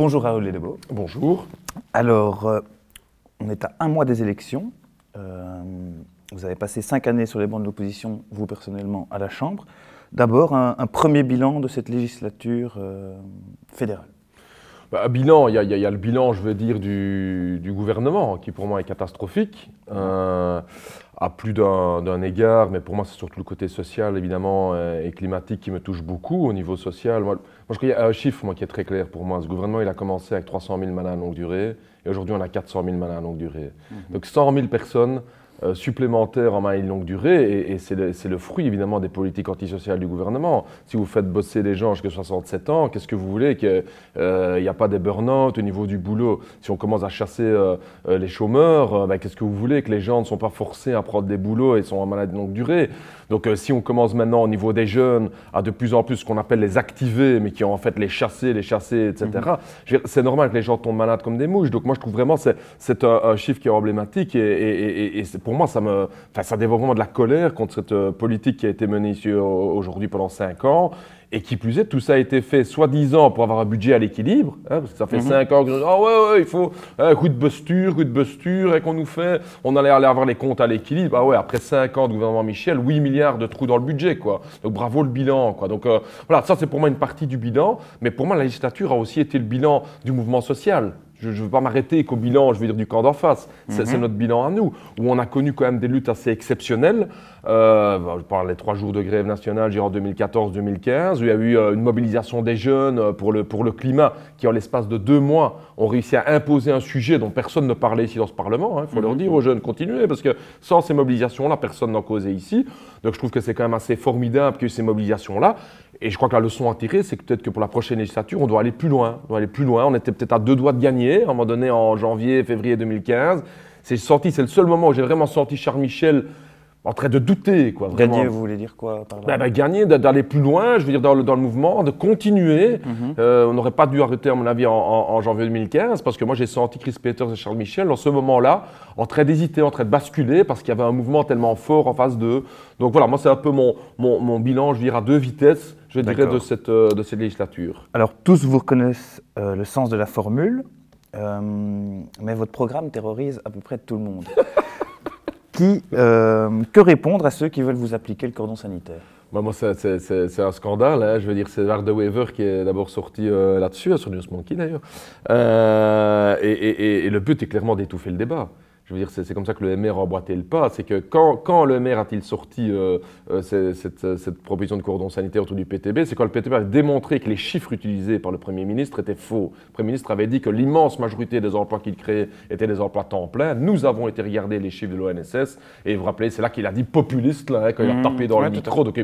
Bonjour Raoul Ledebo. Bonjour. Alors, on est à un mois des élections. Vous avez passé 5 années sur les bancs de l'opposition, vous personnellement, à la Chambre. D'abord, un premier bilan de cette législature fédérale. Un bilan, il y a le bilan, je veux dire, du gouvernement, qui pour moi est catastrophique, à plus d'un égard, mais pour moi c'est surtout le côté social, évidemment, et climatique qui me touche beaucoup au niveau social. Moi je crois qu'il y a un chiffre qui est très clair pour moi. Ce gouvernement, il a commencé avec 300 000 mandats à longue durée, et aujourd'hui on a 400 000 mandats à longue durée. Donc 100 000 personnes supplémentaires en mandat longue durée, et c'est le fruit évidemment des politiques antisociales du gouvernement. Si vous faites bosser les gens jusqu'à 67 ans, qu'est-ce que vous voulez qu'il n'y a pas des burn-out au niveau du boulot? Si on commence à chasser les chômeurs, qu'est-ce que vous voulez? Que les gens ne sont pas forcés à prendre des boulots et sont en maladie longue durée. Donc si on commence maintenant au niveau des jeunes à de plus en plus ce qu'on appelle les activés, mais qui ont en fait les chassés, etc. C'est normal que les gens tombent malades comme des mouches. Donc moi je trouve vraiment que c'est un chiffre qui est emblématique, et pour moi ça dévoile vraiment de la colère contre cette politique qui a été menée ici aujourd'hui pendant 5 ans. Et qui plus est, tout ça a été fait soi-disant pour avoir un budget à l'équilibre, parce que ça fait 5 ans que il faut coup de busture, et qu'on nous fait, on allait avoir les comptes à l'équilibre. Ah ouais, après 5 ans de gouvernement Michel, 8 milliards de trous dans le budget, quoi. Donc bravo le bilan, quoi. Donc voilà, ça c'est pour moi une partie du bilan, mais pour moi la législature a aussi été le bilan du mouvement social. Je ne veux pas m'arrêter qu'au bilan, je veux dire, du camp d'en face. C'est notre bilan à nous, où on a connu quand même des luttes assez exceptionnelles. Je parle des 3 jours de grève nationale, en 2014-2015, où il y a eu une mobilisation des jeunes pour le climat, qui en l'espace de 2 mois ont réussi à imposer un sujet dont personne ne parlait ici dans ce Parlement. Il faut leur dire aux jeunes, continuez, parce que sans ces mobilisations-là, personne n'en causait ici. Donc je trouve que c'est quand même assez formidable qu'il y ait eu ces mobilisations-là. Et je crois que la leçon à tirer, c'est que peut-être que pour la prochaine législature, on doit aller plus loin. On était peut-être à 2 doigts de gagner, à un moment donné, en janvier, février 2015. C'est le seul moment où j'ai vraiment senti Charles Michel en train de douter, quoi. Vraiment. Gagner, vous voulez dire quoi par là? Gagner, d'aller plus loin, je veux dire, dans le mouvement, de continuer. On n'aurait pas dû arrêter, à mon avis, en janvier 2015, parce que moi, j'ai senti Chris Peters et Charles Michel, dans ce moment-là, en train d'hésiter, en train de basculer, parce qu'il y avait un mouvement tellement fort en face d'eux. Donc voilà, moi, c'est un peu mon bilan, je veux dire, à 2 vitesses, je dirais, de cette législature. Alors, tous vous reconnaissent le sens de la formule, mais votre programme terrorise à peu près tout le monde. Que répondre à ceux qui veulent vous appliquer le cordon sanitaire? Moi, c'est un scandale. Je veux dire, c'est Art de Wever qui est d'abord sorti là-dessus, sur News Monkey d'ailleurs. Et le but est clairement d'étouffer le débat. Je veux dire, c'est comme ça que le MR a emboîté le pas. C'est que quand le MR a-t-il sorti cette proposition de cordon sanitaire autour du PTB, c'est quand le PTB a démontré que les chiffres utilisés par le Premier ministre étaient faux. Le Premier ministre avait dit que l'immense majorité des emplois qu'il créait étaient des emplois temps plein. Nous avons été regarder les chiffres de l'ONSS, et vous vous rappelez, c'est là qu'il a dit populiste, là, quand il a tapé dans le micro. Donc,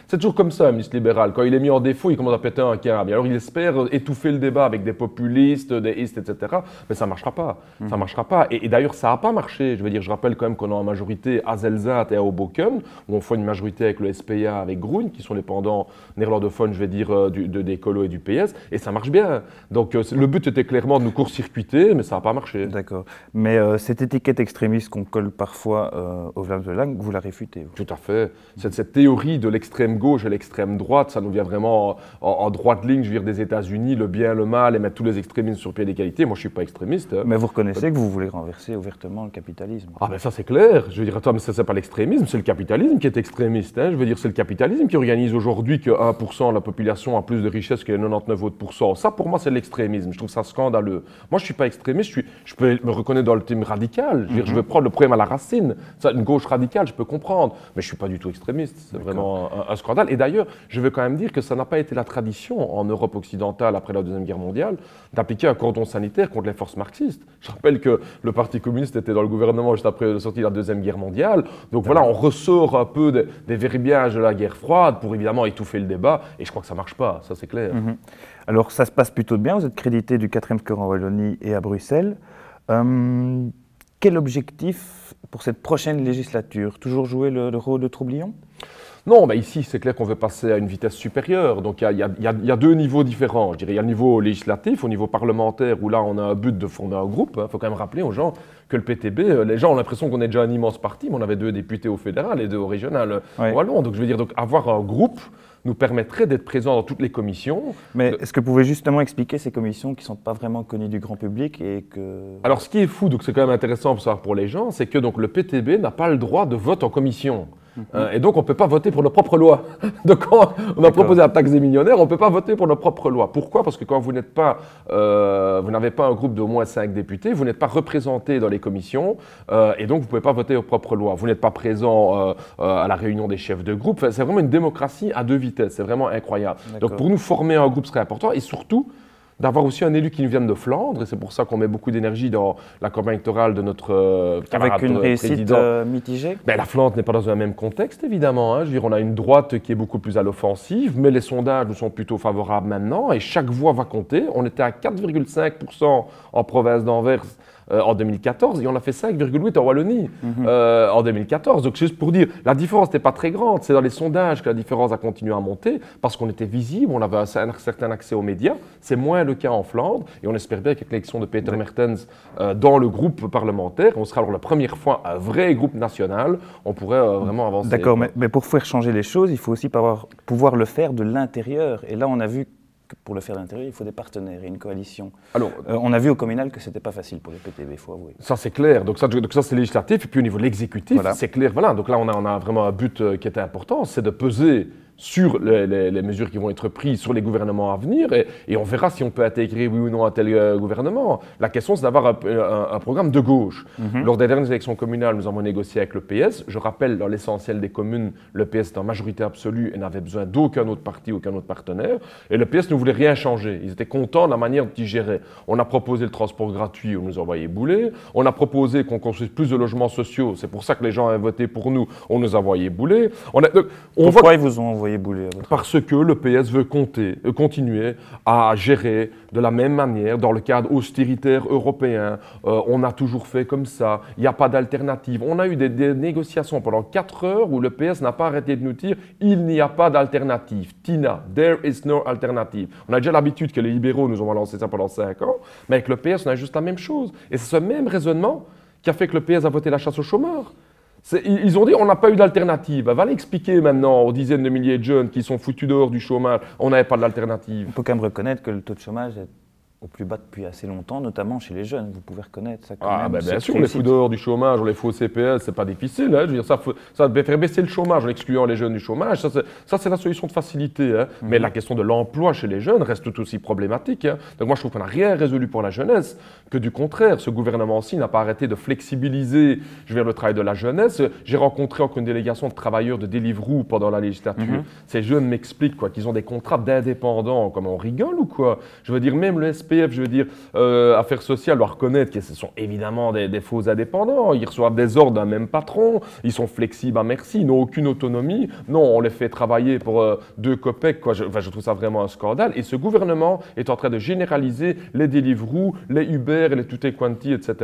c'est toujours comme ça, un ministre libéral. Quand il est mis en défaut, il commence à péter un câble. Alors il espère étouffer le débat avec des populistes, des istes, etc. Mais ça ne marchera pas. Ça marchera pas. Et d'ailleurs, ça n'a pas marché. Je veux dire, je rappelle quand même qu'on est en majorité à Zelzat et à Hoboken, où on fait une majorité avec le SPA, avec Groen, qui sont les pendants néerlandophones, je vais dire, des Colo et du PS, et ça marche bien. Donc le but était clairement de nous court-circuiter, mais ça n'a pas marché. D'accord. Mais cette étiquette extrémiste qu'on colle parfois au Vlaams de Langue, vous la réfutez, vous? Tout à fait. Cette théorie de l'extrême gauche et l'extrême droite, ça nous vient vraiment en droite ligne, je veux dire, des États-Unis, le bien, le mal, et mettre tous les extrémistes sur pied d'égalité. Moi, je ne suis pas extrémiste. Mais vous reconnaissez que vous voulez renverser ouvertement le capitalisme? Ah ben ça c'est clair. Je veux dire, attends, mais ça c'est pas l'extrémisme, c'est le capitalisme qui est extrémiste. Je veux dire, c'est le capitalisme qui organise aujourd'hui que 1% de la population a plus de richesse que les 99 autres %. Ça pour moi c'est l'extrémisme. Je trouve ça scandaleux. Moi je suis pas extrémiste, je peux me reconnaître dans le thème radical. Je veux dire, je veux prendre le problème à la racine. Ça, une gauche radicale, je peux comprendre, mais je suis pas du tout extrémiste. C'est vraiment un scandale. Et d'ailleurs, je veux quand même dire que ça n'a pas été la tradition en Europe occidentale après la Deuxième Guerre mondiale d'appliquer un cordon sanitaire contre les forces marxistes. Je rappelle que le Parti communiste était dans le gouvernement juste après la sortie de la Deuxième Guerre mondiale. Donc voilà, on ressort un peu des verbiages de la guerre froide pour évidemment étouffer le débat, et je crois que ça ne marche pas, ça c'est clair. Alors ça se passe plutôt bien, vous êtes crédité du 4e score en Wallonie et à Bruxelles. Quel objectif pour cette prochaine législature? Toujours jouer le rôle de troublion? Non, bah ici, c'est clair qu'on veut passer à une vitesse supérieure. Donc, il y a 2 niveaux différents. Je dirais, il y a le niveau législatif, au niveau parlementaire, où là, on a un but de fonder un groupe. Il faut quand même rappeler aux gens que le PTB, les gens ont l'impression qu'on est déjà un immense parti, mais on avait 2 députés au fédéral et 2 au régional wallon. Donc, je veux dire, avoir un groupe nous permettrait d'être présents dans toutes les commissions. Mais est-ce que vous pouvez justement expliquer ces commissions qui ne sont pas vraiment connues du grand public et que... Alors, ce qui est fou, donc c'est quand même intéressant pour savoir pour les gens, c'est que donc, le PTB n'a pas le droit de vote en commission. Et donc, on ne peut pas voter pour nos propres lois. Donc, quand on a proposé la taxe des millionnaires, on ne peut pas voter pour nos propres lois. Pourquoi? Parce que quand vous n'êtes pas, vous n'avez pas un groupe d'au moins 5 députés, vous n'êtes pas représenté dans les commissions, et donc vous ne pouvez pas voter aux propres lois. Vous n'êtes pas présent à la réunion des chefs de groupe. Enfin, c'est vraiment une démocratie à 2 vitesses. C'est vraiment incroyable. Donc, pour nous, former un groupe serait important, et surtout, d'avoir aussi un élu qui nous vienne de Flandre, et c'est pour ça qu'on met beaucoup d'énergie dans la campagne électorale de notre camarade avec une réussite président. mitigée. Ben, la Flandre n'est pas dans un même contexte, évidemment. Hein. Je veux dire, on a une droite qui est beaucoup plus à l'offensive, mais les sondages nous sont plutôt favorables maintenant, et chaque voix va compter. On était à 4,5% en province d'Anvers en 2014, et on a fait 5,8% en Wallonie en 2014. Donc, juste pour dire, la différence n'était pas très grande. C'est dans les sondages que la différence a continué à monter, parce qu'on était visible, on avait un certain accès aux médias. C'est moins le cas en Flandre, et on espère bien qu'avec l'élection de Peter Mertens dans le groupe parlementaire, on sera alors la première fois un vrai groupe national, on pourrait vraiment avancer. D'accord, mais pour faire changer les choses, il faut aussi pouvoir le faire de l'intérieur. Et là, on a vu que pour le faire de l'intérieur, il faut des partenaires et une coalition. Alors, on a vu au communal que ce n'était pas facile pour les PTB, il faut avouer. Ça, c'est clair. Donc ça c'est législatif. Et puis au niveau de l'exécutif, voilà. C'est clair. Voilà. Donc là, on a vraiment un but qui était important, c'est de peser sur les mesures qui vont être prises sur les gouvernements à venir, et on verra si on peut intégrer oui ou non un tel gouvernement. La question, c'est d'avoir un programme de gauche. Lors des dernières élections communales, nous avons négocié avec le PS. Je rappelle, dans l'essentiel des communes, le PS est en majorité absolue et n'avait besoin d'aucun autre parti, aucun autre partenaire. Et le PS ne voulait rien changer. Ils étaient contents de la manière dont ils géraient. On a proposé le transport gratuit, on nous envoyait bouler. On a proposé qu'on construise plus de logements sociaux. C'est pour ça que les gens avaient voté pour nous. On nous a envoyé bouler. Pourquoi ils vous ont envoyé bouler? Parce que le PS veut continuer à gérer de la même manière dans le cadre austéritaire européen. On a toujours fait comme ça, il n'y a pas d'alternative. On a eu des négociations pendant 4 heures où le PS n'a pas arrêté de nous dire « il n'y a pas d'alternative ». Tina, there is no alternative. On a déjà l'habitude que les libéraux nous ont balancé ça pendant 5 ans, mais avec le PS, on a juste la même chose. Et c'est ce même raisonnement qui a fait que le PS a voté la chasse aux chômeurs. Ils ont dit on n'a pas eu d'alternative. Va l'expliquer maintenant aux dizaines de milliers de jeunes qui sont foutus dehors du chômage. On n'avait pas d'alternative. On peut quand même reconnaître que le taux de chômage est au plus bas depuis assez longtemps, notamment chez les jeunes. Vous pouvez reconnaître ça quand même. Bien sûr, on les fout dehors du chômage, on les fout au CPS, c'est pas difficile. Hein. Je veux dire, ça devait faire baisser le chômage en excluant les jeunes du chômage. Ça c'est la solution de facilité. Hein. Mais la question de l'emploi chez les jeunes reste tout aussi problématique. Hein. Donc moi, je trouve qu'on n'a rien résolu pour la jeunesse, que du contraire, ce gouvernement-ci n'a pas arrêté de flexibiliser le travail de la jeunesse. J'ai rencontré encore une délégation de travailleurs de Deliveroo pendant la législature. Ces jeunes m'expliquent qu'ils ont des contrats d'indépendants. Comme on rigole ou quoi? Je veux dire, même le SPF, Affaires sociales, doit reconnaître que ce sont évidemment des faux indépendants. Ils reçoivent des ordres d'un même patron, ils sont flexibles à merci, ils n'ont aucune autonomie. Non, on les fait travailler pour 2 copecs. Je trouve ça vraiment un scandale. Et ce gouvernement est en train de généraliser les Deliveroo, les Uber, les Tutti Quanti, etc.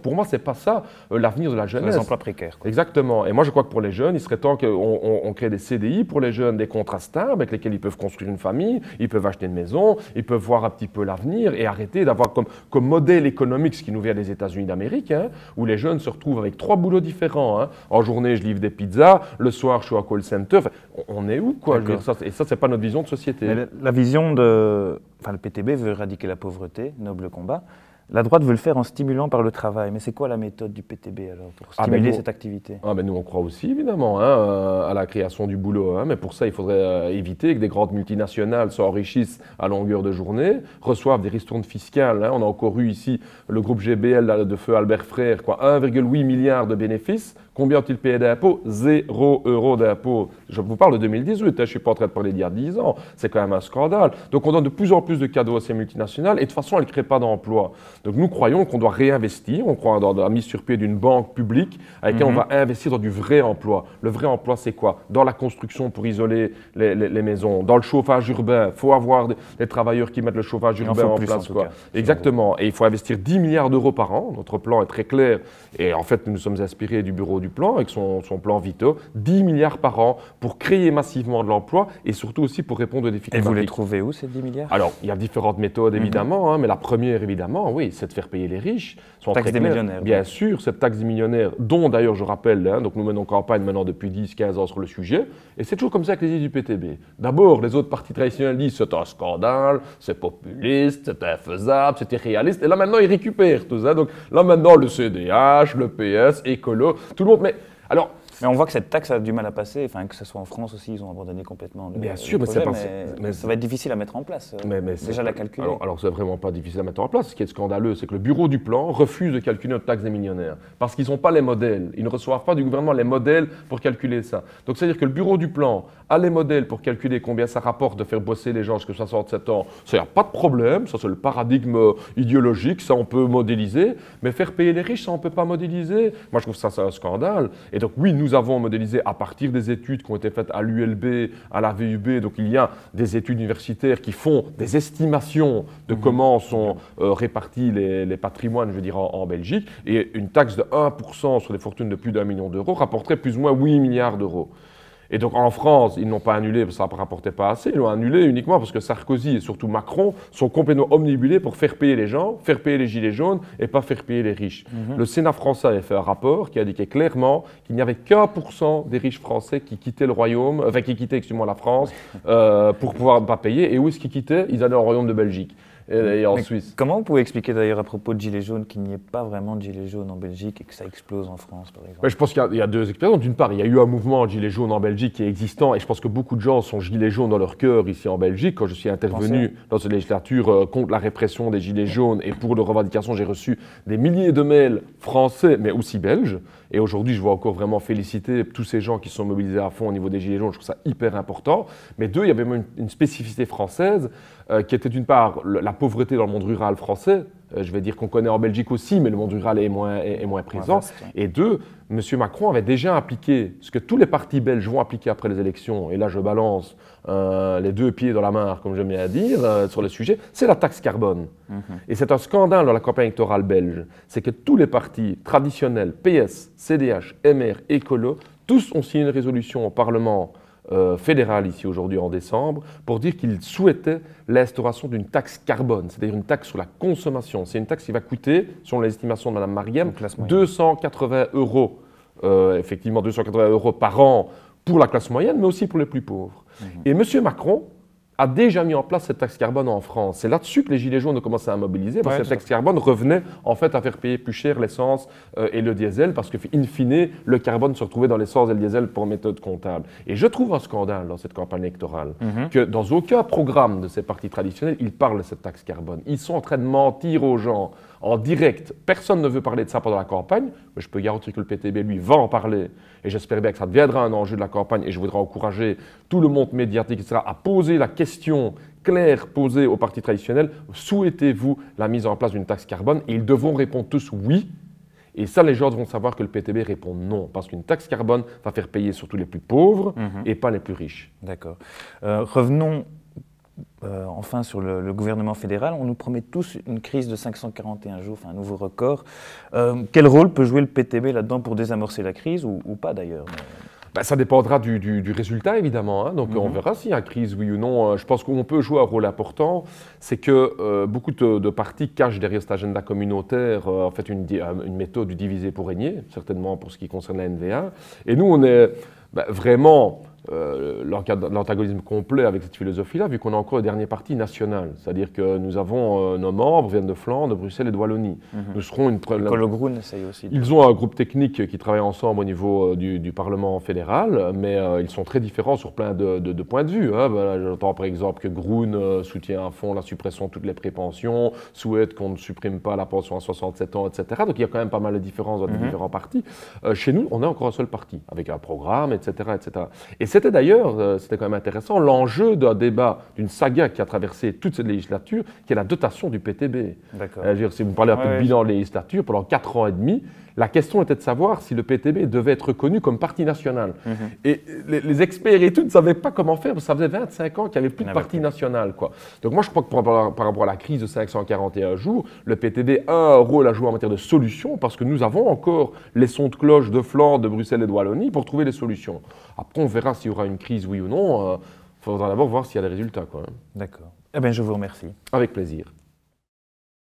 Pour moi, c'est pas ça l'avenir de la jeunesse. Les emplois précaires. Quoi. Exactement. Et moi, je crois que pour les jeunes, il serait temps qu'on crée des CDI pour les jeunes, des contrats stables avec lesquels ils peuvent construire une famille, ils peuvent acheter une maison, ils peuvent voir un petit peu l'avenir et arrêter d'avoir comme modèle économique ce qui nous vient des États-Unis d'Amérique, hein, où les jeunes se retrouvent avec 3 boulots différents. Hein. En journée, je livre des pizzas, le soir, je suis à call center. Enfin, on est où, quoi? Et ça, c'est pas notre vision de société. Mais la vision le PTB veut éradiquer la pauvreté, noble combat. La droite veut le faire en stimulant par le travail. Mais c'est quoi la méthode du PTB alors pour stimuler cette activité? Nous, on croit aussi évidemment à la création du boulot. Hein, mais pour ça, il faudrait éviter que des grandes multinationales s'enrichissent à longueur de journée, reçoivent des ristournes fiscales. Hein. On a encore eu ici le groupe GBL de feu Albert Frère, 1,8 milliard de bénéfices. Combien ont-ils payé d'impôts? 0 € d'impôts. Je vous parle de 2018, hein, je ne suis pas en train de parler d'il y a 10 ans. C'est quand même un scandale. Donc on donne de plus en plus de cadeaux à ces multinationales et de toute façon, elles ne créent pas d'emplois. Donc nous croyons qu'on doit réinvestir, on croit dans la mise sur pied d'une banque publique avec laquelle on va investir dans du vrai emploi. Le vrai emploi, c'est quoi? Dans la construction pour isoler les maisons, dans le chauffage urbain. Il faut avoir des travailleurs qui mettent le chauffage urbain en place. Quoi. Exactement. Et il faut investir 10 milliards d'euros par an. Notre plan est très clair. Et en fait, nous nous sommes inspirés du bureau du plan avec son plan Vito. 10 milliards par an pour créer massivement de l'emploi et surtout aussi pour répondre aux défis climatiques. Et vous les trouvez où, ces 10 milliards? Alors, il y a différentes méthodes, évidemment. Mais la première, évidemment, oui, c'est de faire payer les riches. Taxe des millionnaires. Bien sûr, cette taxe des millionnaires, dont d'ailleurs je rappelle, hein, donc nous menons campagne maintenant depuis 10-15 ans sur le sujet, et c'est toujours comme ça avec les idées du PTB. D'abord, les autres partis traditionnels disent c'est un scandale, c'est populiste, c'est infaisable, c'est irréaliste, et là maintenant ils récupèrent tout ça. Donc là maintenant le CDH, le PS, Écolo, tout le monde. Mais alors. Mais on voit que cette taxe a du mal à passer, enfin, que ce soit en France aussi, ils ont abandonné complètement le Bien sûr, projet, mais ça va être difficile à mettre en place. Déjà la calculer. Alors c'est vraiment pas difficile à mettre en place. Ce qui est scandaleux, c'est que le bureau du plan refuse de calculer notre taxe des millionnaires parce qu'ils n'ont pas les modèles. Ils ne reçoivent pas du gouvernement les modèles pour calculer ça. Donc c'est-à-dire que le bureau du plan a les modèles pour calculer combien ça rapporte de faire bosser les gens jusqu'à 67 ans. Ça, il n'y a pas de problème. Ça, c'est le paradigme idéologique. Ça, on peut modéliser. Mais faire payer les riches, ça, on ne peut pas modéliser. Moi, je trouve ça, c'est un scandale. Et donc, oui, nous avons modélisé à partir des études qui ont été faites à l'ULB, à la VUB. Donc, il y a des études universitaires qui font des estimations de comment sont répartis les patrimoines, je veux dire, en Belgique. Et une taxe de 1% sur les fortunes de plus d'1 million d'euros rapporterait plus ou moins 8 milliards d'euros. Et donc en France, ils n'ont pas annulé parce que ça ne rapportait pas assez, ils l'ont annulé uniquement parce que Sarkozy et surtout Macron sont complètement omnibulés pour faire payer les gens, faire payer les gilets jaunes et pas faire payer les riches. Le Sénat français avait fait un rapport qui indiquait clairement qu'il n'y avait qu'1% des riches français qui quittaient le royaume, enfin qui quittaient, excusez-moi, la France pour pouvoir ne pas payer. Et où est-ce qu'ils quittaient? Ils allaient au royaume de Belgique. Et en Suisse. Comment vous pouvez expliquer d'ailleurs à propos de gilets jaunes qu'il n'y ait pas vraiment de gilets jaunes en Belgique et que ça explose en France par exemple? Je pense qu'il y a deux explications. D'une part, il y a eu un mouvement gilets jaunes en Belgique qui est existant et je pense que beaucoup de gens sont gilets jaunes dans leur cœur ici en Belgique. Quand je suis intervenu dans cette législature contre la répression des gilets jaunes et pour leurs revendications, j'ai reçu des milliers de mails français mais aussi belges. Et aujourd'hui, je veux encore vraiment féliciter tous ces gens qui sont mobilisés à fond au niveau des gilets jaunes. Je trouve ça hyper important. Mais deux, il y avait même une spécificité française qui était d'une part la pauvreté dans le monde rural français. Je vais dire qu'on connaît en Belgique aussi, mais le monde rural est moins présent. Vaste, ouais. Et deux, M. Macron avait déjà appliqué ce que tous les partis belges vont appliquer après les élections. Et là, je balance les deux pieds dans la mare, comme j'aime bien dire, sur le sujet. C'est la taxe carbone. Et c'est un scandale dans la campagne électorale belge. C'est que tous les partis traditionnels, PS, CDH, MR, Écolo, tous ont signé une résolution au Parlement fédéral ici aujourd'hui en décembre pour dire qu'il souhaitait l'instauration d'une taxe carbone, c'est-à-dire une taxe sur la consommation. C'est une taxe qui va coûter, selon les estimations de Mme Mariem, 280 euros, effectivement 280 euros par an pour la classe moyenne, mais aussi pour les plus pauvres. Et M. Macron a déjà mis en place cette taxe carbone en France. C'est là-dessus que les Gilets jaunes ont commencé à mobiliser, parce que cette taxe carbone revenait en fait à faire payer plus cher l'essence et le diesel, parce que, in fine, le carbone se retrouvait dans l'essence et le diesel pour méthode comptable. Et je trouve un scandale dans cette campagne électorale que dans aucun programme de ces partis traditionnels, ils parlent de cette taxe carbone. Ils sont en train de mentir aux gens en direct. Personne ne veut parler de ça pendant la campagne, mais je peux garantir que le PTB, lui, va en parler. Et j'espère bien que ça deviendra un enjeu de la campagne, et je voudrais encourager tout le monde médiatique, etc., à poser la question claire posée aux partis traditionnels. Souhaitez-vous la mise en place d'une taxe carbone? Et ils devront répondre tous oui. Et ça, les gens devront savoir que le PTB répond non, parce qu'une taxe carbone va faire payer surtout les plus pauvres et pas les plus riches. D'accord. Revenons enfin sur le gouvernement fédéral. On nous promet tous une crise de 541 jours, enfin un nouveau record. Quel rôle peut jouer le PTB là-dedans pour désamorcer la crise, ou pas d'ailleurs? Ça dépendra du résultat, évidemment. Donc, on verra s'il y a crise, oui ou non. Je pense qu'on peut jouer un rôle important. C'est que beaucoup de partis cachent derrière cet agenda communautaire en fait une méthode du diviser pour régner, certainement pour ce qui concerne la NVA. Et nous, on est vraiment l'antagonisme complet avec cette philosophie-là, vu qu'on a encore le dernier parti national. C'est-à-dire que nous avons nos membres viennent de Flandre, de Bruxelles et de Wallonie. Nous serons une Cologroen essaye aussi. Ils ont un groupe technique qui travaille ensemble au niveau du Parlement fédéral, mais ils sont très différents sur plein de points de vue. J'entends par exemple que Groen soutient à fond la suppression de toutes les prépensions, souhaite qu'on ne supprime pas la pension à 67 ans, etc. Donc il y a quand même pas mal de différences dans les différents partis. Chez nous, on a encore un seul parti, avec un programme, etc. etc. Et c'était d'ailleurs, c'était quand même intéressant, l'enjeu d'un débat, d'une saga qui a traversé toute cette législature, qui est la dotation du PTB. Si vous parlez un peu de bilan de législature, pendant 4 ans et demi, la question était de savoir si le PTB devait être reconnu comme parti national. Et les experts et tout ne savaient pas comment faire, parce que ça faisait 25 ans qu'il n'y avait plus de parti national. Donc moi, je crois que par rapport à la crise de 541 jours, le PTB a un rôle à jouer en matière de solutions, parce que nous avons encore les sons de cloche de Flandre, de Bruxelles et de Wallonie pour trouver des solutions. Après, on verra s'il y aura une crise, oui ou non. Il faudra d'abord voir s'il y a des résultats. D'accord. Eh bien, je vous remercie. Avec plaisir.